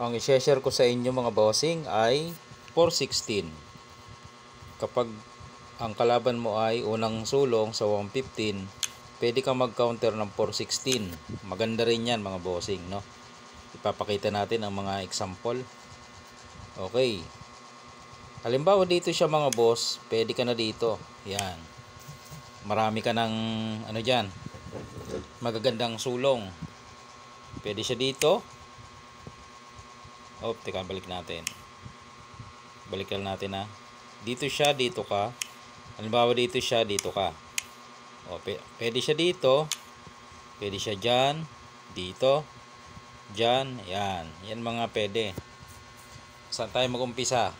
Ang i-share ko sa inyo mga bossing ay 416. Kapag ang kalaban mo ay unang sulong sa 115, pwede kang mag-counter ng 416. Maganda rin yan mga bossing, no? Ipapakita natin ang mga example. Okay. Halimbawa dito siya mga boss, pwede ka na dito. Yan. Marami ka ng ano dyan, magagandang sulong. Pwede siya dito. Oh, teka, balik natin. Balikan natin ha. Dito siya, dito ka. Halimbawa dito siya, dito ka. O, pwede siya dito. Pwede siya dyan. Dito. Dyan. Yan. Yan mga pwede. Saan tayo mag-umpisa?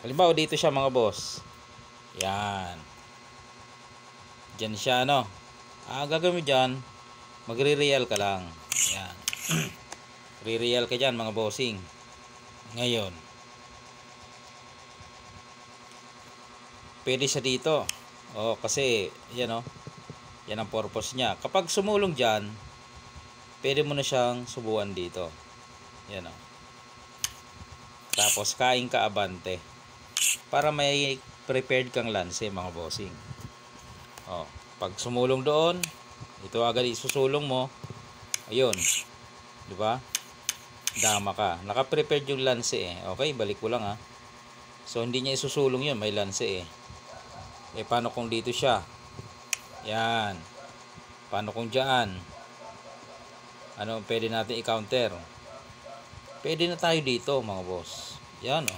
Halimbawa dito siya mga boss. Yan. Dyan siya, no? Gagawin mo dyan, magre-real ka lang. Yan. Re-real ka dyan mga bossing. Ngayon, pwede siya dito. Kasi yan yan ang purpose niya. Kapag sumulong dyan, pwede mo na siyang subuan dito. Yan Tapos kain ka abante. Para may prepared kang lanse mga bossing. Pag sumulong doon, ito agad isusulong mo. Ayun. 'Di ba? Dama ka. Naka-prepared yung lanse eh. Okay, balik ko lang ha. So hindi niya isusulong 'yun, may lanse eh. Paano kung dito siya? Yan. Paano kung diyan? Ano pwede natin i-counter? Pwede na tayo dito, mga boss. Yan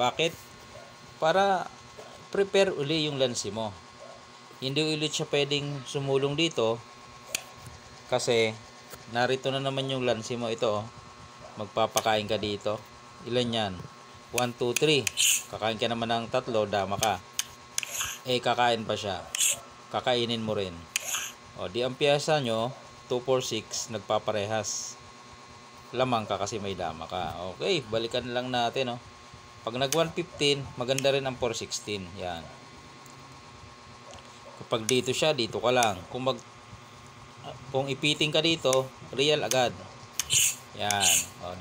Bakit? Para prepare uli yung lanse mo. Hindi ulit siya pwedeng sumulong dito kasi narito na naman yung lanse mo ito. Magpapakain ka dito. Ilan yan? 1, 2, 3. Kakain ka naman ng 3, dama ka. Kakain pa siya. Kakainin mo rin. Di ang piyesa nyo 2, 4, 6 nagpaparehas. Lamang ka kasi may dama ka. Okay, balikan lang natin Pag nag 115, maganda rin ang 416. Yan. Kapag dito siya, dito ka lang. Kung ipiting ka dito, real agad. Yan.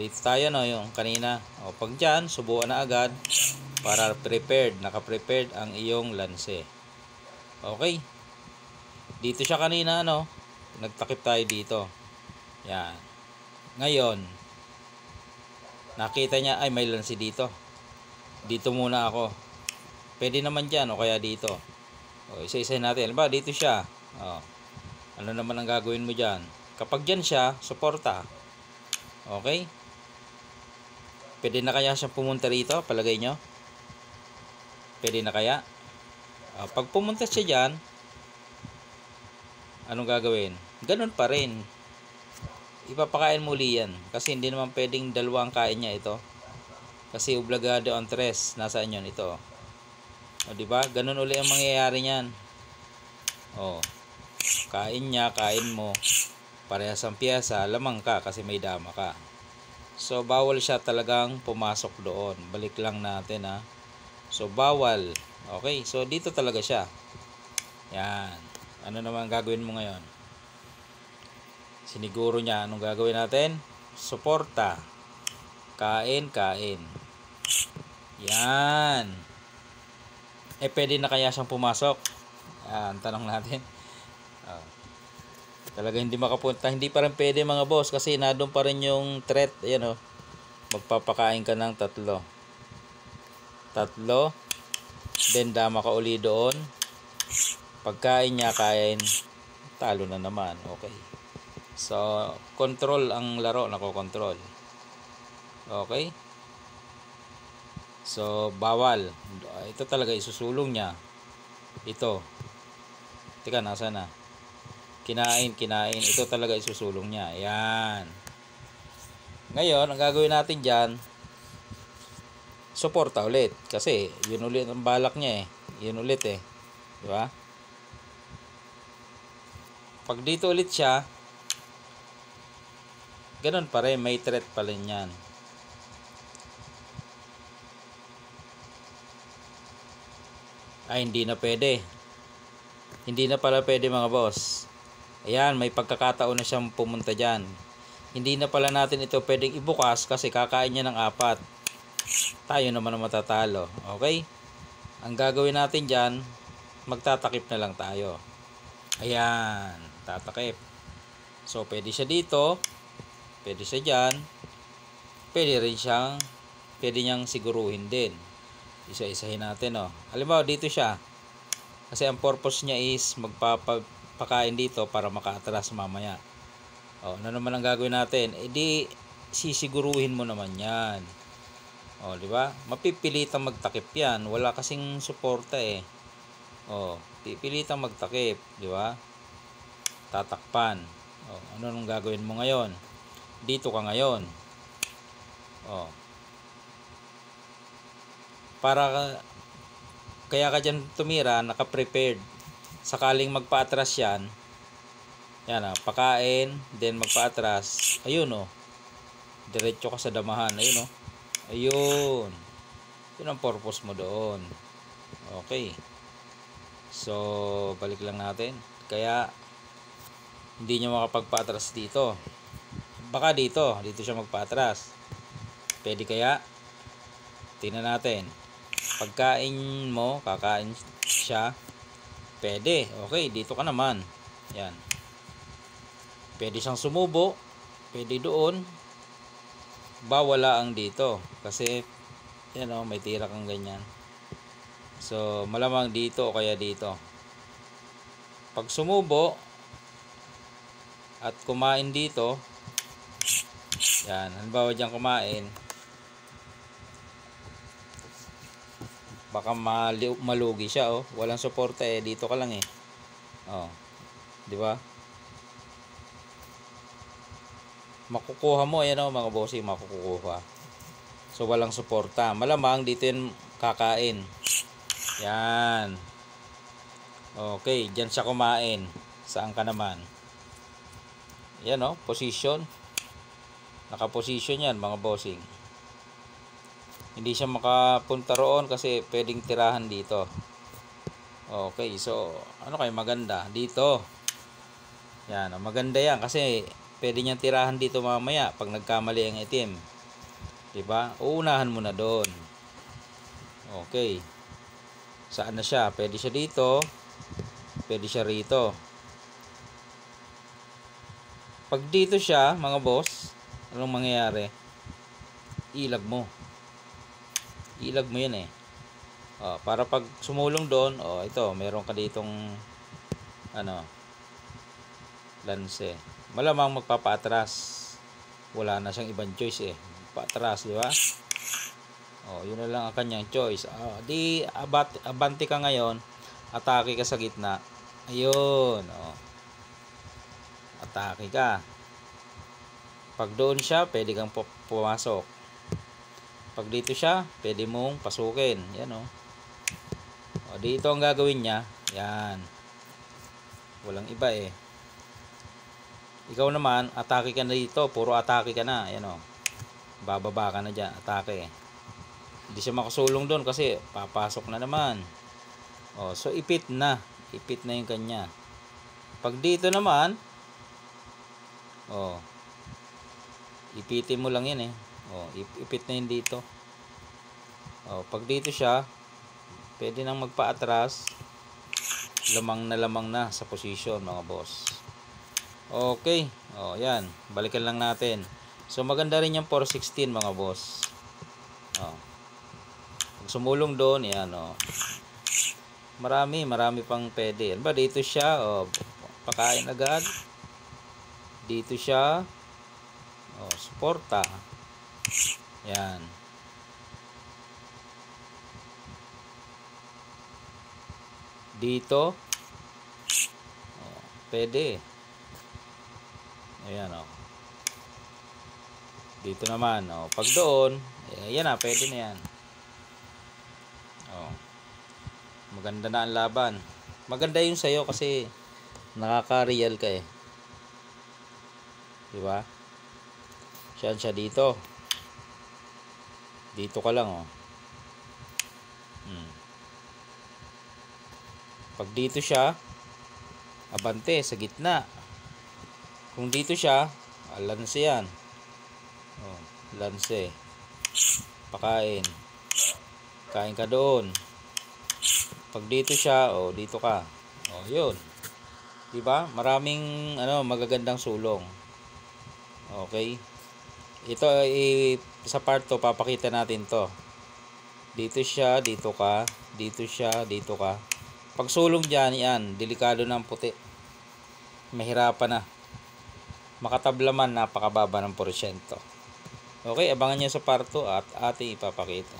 Dito tayo yung kanina. Pag dyan, subukan na agad para prepared, naka-prepared ang iyong lanse. Okay. Dito siya kanina nagtakip tayo dito. Yan. Ngayon, nakita niya ay may lanse dito. Dito muna ako. Pwede naman dyan kaya dito. Isa-isa natin. Halimbawa dito siya. Ano naman ang gagawin mo dyan? Kapag dyan siya, suporta. Okay? Pwede na kaya siya pumunta rito? Palagay nyo? Pwede na kaya? Pag pumunta siya dyan, anong gagawin? Ganun pa rin. Ipapakain muli yan. Kasi hindi naman pwedeng dalawang kain niya ito. Kasi obligado ang tres. Nasaan yun? Ito. Diba? Ganun uli ang mangyayari niyan. Kain niya, kain mo. Parehas ang piyesa, lamang ka kasi may dama ka. So, bawal siya talagang pumasok doon. Balik lang natin ha. So, bawal. Okay, so dito talaga siya. Yan. Ano naman gagawin mo ngayon? Siniguro niya. Anong gagawin natin? Suporta. Kain, kain. Yan. Pwede na kaya siyang pumasok? Yan, tanong natin. Talaga hindi makapunta. Hindi pa rin pwede mga boss kasi nadun pa rin yung threat. Ayan magpapakain ka ng 3. 3. Then dama ka uli doon. Pagkain niya, kain. Talo na naman. Okay. So, control ang laro. Nako-control. Okay. So, bawal. Ito talaga isusulong niya. Ito. Teka, nasa na? Kinain. Ito talaga isusulong niya. Ayan. Ngayon, ang gagawin natin dyan, suporta ulit. Kasi, yun ulit ang balak niya Yun ulit Diba? Pag dito ulit siya, ganun pa rin. May threat pa rin yan. Hindi na pwede. Hindi na pala pwede mga boss. Ayan, may pagkakataon na siyang pumunta dyan. Hindi na pala natin ito pwedeng ibukas kasi kakain niya ng 4. Tayo naman ang matatalo. Okay? Ang gagawin natin dyan, magtatakip na lang tayo. Ayan, tatakip. So, pwede siya dito, pwede siya dyan, pwede niyang siguruhin din. Isa-isahin natin, oh. Halimbawa, dito siya. Kasi ang purpose niya is magpapakain dito para maka-atras mamaya. Oh, ano naman ang gagawin natin? E di, sisiguruhin mo naman yan. Oh, di ba? Mapipilitang magtakip yan. Wala kasing suporta eh. Oh, pipilitang magtakip, di ba? Tatakpan. Oh, ano nang gagawin mo ngayon? Dito ka ngayon. Oh. Kaya ka dyan tumira, naka-prepared. Sakaling magpa-atras yan. Yan ah, pakain, then magpa-atras. Ayun oh. Diretso ka sa damahan. Ayun oh. Ayun. Yun ang purpose mo doon. Okay. So, balik lang natin. Kaya, hindi niya makapagpa-atras dito. Baka dito siya magpa-atras. Pwede kaya? Tingnan natin. Pagkain mo, kakain siya. Pwede. Okay, dito ka naman. Yan. Pwede siyang sumubo. Pwede doon. Bawala ang dito. Kasi, yan o, may tira kang ganyan. So, malamang dito o kaya dito. Pag sumubo, at kumain dito, yan, halimbawa dyan kumain, baka malugi siya oh. Walang suporta eh, dito ka lang eh. Oh. Di ba? Makukuha mo ayan oh, mga bossy, makukuha. So walang suporta. Malamang dito yung kakain. Yan. Okay, diyan siya kumain. Saan ka naman? Yan oh, position. Naka-position yan mga bossing. Hindi siya makapunta roon kasi pwedeng tirahan dito. Okay, so ano kayo maganda? Dito. Yan, maganda yan kasi pwede niyang tirahan dito mamaya pag nagkamali ang itim. Diba? Uunahan mo na doon. Okay. Saan na siya? Pwede siya dito. Pwede siya rito. Pag dito siya, mga boss, anong mangyayari? Ilag mo. Ilag mo yan eh. Oh, para pag sumulong doon, oh, ito, meron ka ditong ano, lanse. Malamang magpapa-atras. Wala na siyang ibang choice eh. Pa-atras, di ba? Oh, yun na lang ang kanyang choice. Di abante ka ngayon, atake ka sa gitna. Ayun, oh. Atake ka. Pag doon siya, pwede kang pumasok. Pag dito siya, pwede mong pasukin. Yan oh. O, dito ang gagawin niya. Yan. Walang iba eh. Ikaw naman, atake ka na dito. Puro atake ka na. Yan o. Bababa ka na dyan. Atake. Hindi siya makasulong doon kasi papasok na naman. O, so ipit na. Ipit na yung kanya. Pag dito naman, o, ipitin mo lang yan eh. O, ipit na yun dito. O, pag dito siya, pwede nang magpa-atras. Lamang na sa position mga boss. Okay. O, yan. Balikan lang natin. So, maganda rin yung 416 mga boss. O. Pag sumulong doon, yan o. Marami pang pwede. Ano ba? Dito siya. O, pakain agad. Dito siya. O, suporta. Yan. Dito. Oh, pwede. Ayan o. Dito naman. O, pag doon, ayan na, pwede na yan. O. Maganda na ang laban. Maganda yung sayo kasi nakaka-real ka eh. Diba? Siya dito. Dito ka lang o. Pag dito siya, abante sa gitna. Kung dito siya, Lanse yan. Oh, lanse. Pakain. Kain ka doon. Pag dito siya, oh, dito ka. Oh, yun. Diba? Maraming magagandang sulong. Okay? Ito sa part 2 papakita natin 'to. Dito siya, dito ka, dito siya, dito ka. Pag sulong diyan, yan, delikado ng puti. Mahirapan na. Makatabla man, napakababa ng porsyento. Okay, abangan niyo sa part 2 at ating ipapakita.